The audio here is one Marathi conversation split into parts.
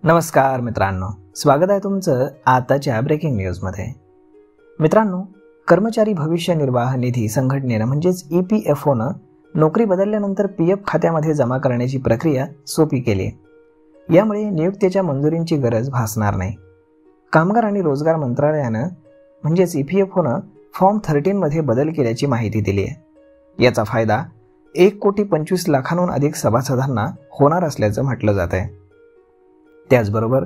नमस्कार मित्रांनो, स्वागत आहे तुमचं आताच्या ब्रेकिंग न्यूजमध्ये। मित्रांनो, कर्मचारी भविष्य निर्वाह निधी संघटनेनं म्हणजेच EPFOनं नोकरी बदलल्यानंतर PF खात्यामध्ये जमा करण्याची प्रक्रिया सोपी केली आहे। यामुळे नियुक्तीच्या मंजुरींची गरज भासणार नाही। कामगार आणि रोजगार मंत्रालयानं म्हणजेच EPFOनं फॉर्म 13 मध्ये बदल केल्याची माहिती दिली आहे। याचा फायदा 1,25,00,000 अधिक सभासदांना होणार असल्याचं म्हटलं जात आहे। त्याचबरोबर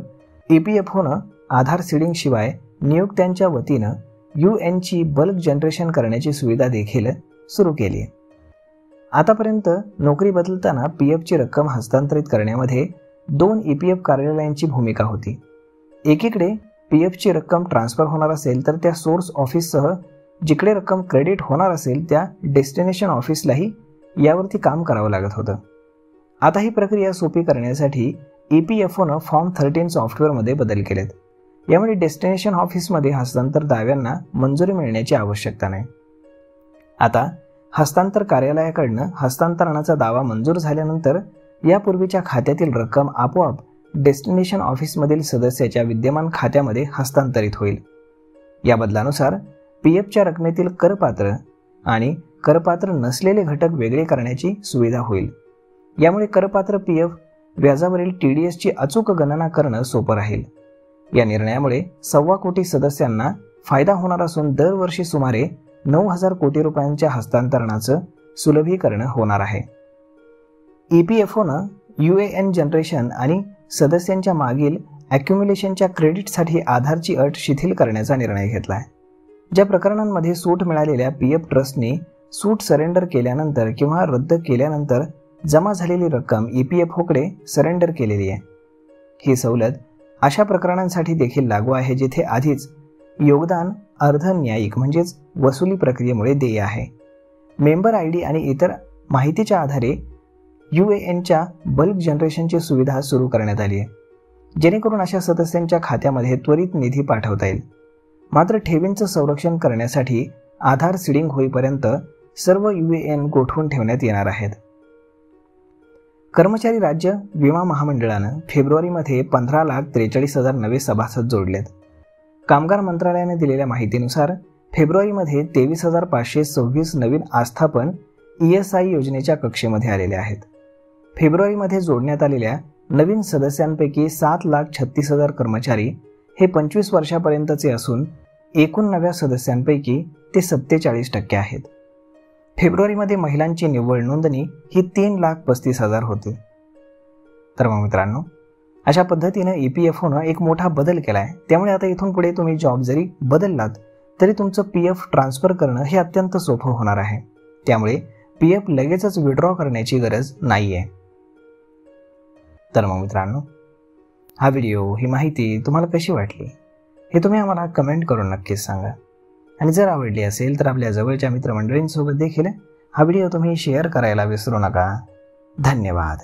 EPFOनं आधार सीडिंग शिवाय नियुक्त्यांच्या वतीनं UN ची बल्क जनरेशन करण्याची सुविधा देखील सुरू केली आहे। आतापर्यंत नोकरी बदलताना PF ची रक्कम हस्तांतरित करण्यामध्ये 2 EPF कार्यालयांची भूमिका होती। एकीकडे PF ची रक्कम ट्रान्सफर होणार असेल तर त्या सोर्स ऑफिससह जिकडे रक्कम क्रेडिट होणार असेल त्या डेस्टिनेशन ऑफिसलाही यावरती काम करावं लागत होतं। आता ही प्रक्रिया सोपी करण्यासाठी EPFOनं फॉर्म 13 सॉफ्टवेअरमध्ये बदल केलेत। यामुळे डेस्टिनेशन ऑफिसमध्ये हस्तांतर दाव्यांना मंजुरी मिळण्याची आवश्यकता नाही। आता हस्तांतर कार्यालयाकडनं हस्तांतरणाचा दावा मंजूर झाल्यानंतर यापूर्वीच्या खात्यातील रक्कम आपोआप डेस्टिनेशन ऑफिसमधील सदस्याच्या विद्यमान खात्यामध्ये हस्तांतरित होईल। या बदलानुसार PFच्या रकमेतील करपात्र आणि करपात्र नसलेले घटक वेगळे करण्याची सुविधा होईल। यामुळे करपात्र PF व्याजावरील TDS ची अचूक गणना करणं सोपं राहील। या निर्णयामुळे 1.25 कोटी सदस्यांना फायदा होणार असून दरवर्षी सुमारे 9,000 कोटी रुपयांच्या हस्तांतरणाचं सुलभीकरण होणार आहे। EPFOनं UAN जनरेशन आणि सदस्यांच्या मागील ॲक्युम्युलेशनच्या क्रेडिटसाठी आधारची अट शिथिल करण्याचा निर्णय घेतला आहे। ज्या प्रकरणांमध्ये सूट मिळालेल्या PF ट्रस्टने सूट सरेंडर केल्यानंतर किंवा रद्द केल्यानंतर जमा झालेली रक्कम EPFOकडे सरेंडर केलेली आहे। ही सवलत अशा प्रकरणांसाठी देखील लागू आहे जिथे आधीच योगदान अर्ध न्यायिक म्हणजेच वसुली प्रक्रियेमुळे देय आहे। मेंबर ID आणि इतर माहितीच्या आधारे UANच्या बल्क जनरेशनची सुविधा सुरू करण्यात आली आहे, जेणेकरून अशा सदस्यांच्या खात्यामध्ये त्वरित निधी पाठवता येईल। मात्र ठेवींचं संरक्षण करण्यासाठी आधार सीडिंग होईपर्यंत सर्व UAN गोठवून ठेवण्यात येणार आहेत। कर्मचारी राज्य विमा महामंडळानं फेब्रुवारीमध्ये 15,43,000 नवे सभासद जोडलेत। कामगार मंत्रालयाने दिलेल्या माहितीनुसार फेब्रुवारीमध्ये 23,526 नवीन आस्थापन ESI योजनेच्या कक्षेमध्ये आलेले आहेत। फेब्रुवारीमध्ये जोडण्यात आलेल्या नवीन सदस्यांपैकी 7,36,000 कर्मचारी हे 25 वर्षापर्यंतचे असून एकूण नव्या सदस्यांपैकी ते 47% आहेत। फेब्रुवारीमध्ये महिलांची निव्वळ नोंदणी ही 3,35,000 होती। तर मग मित्रांनो, अशा पद्धतीने EPFOनं एक मोठा बदल केला आहे। त्यामुळे आता इथून पुढे तुम्ही जॉब जरी बदललात तरी तुमचं PF ट्रान्सफर करणं हे अत्यंत सोपं होणार आहे। त्यामुळे PF लगेचच विड्रॉ करण्याची गरज नाही आहे। तर मग मित्रांनो, हा व्हिडिओ ही माहिती तुम्हाला कशी वाटली हे तुम्ही आम्हाला कमेंट करून नक्कीच सांगा। आणि जर आवडली असेल तर आपल्या जवळच्या मित्रमंडळींसोबत देखील हा व्हिडिओ तुम्ही शेअर करायला विसरू नका। धन्यवाद।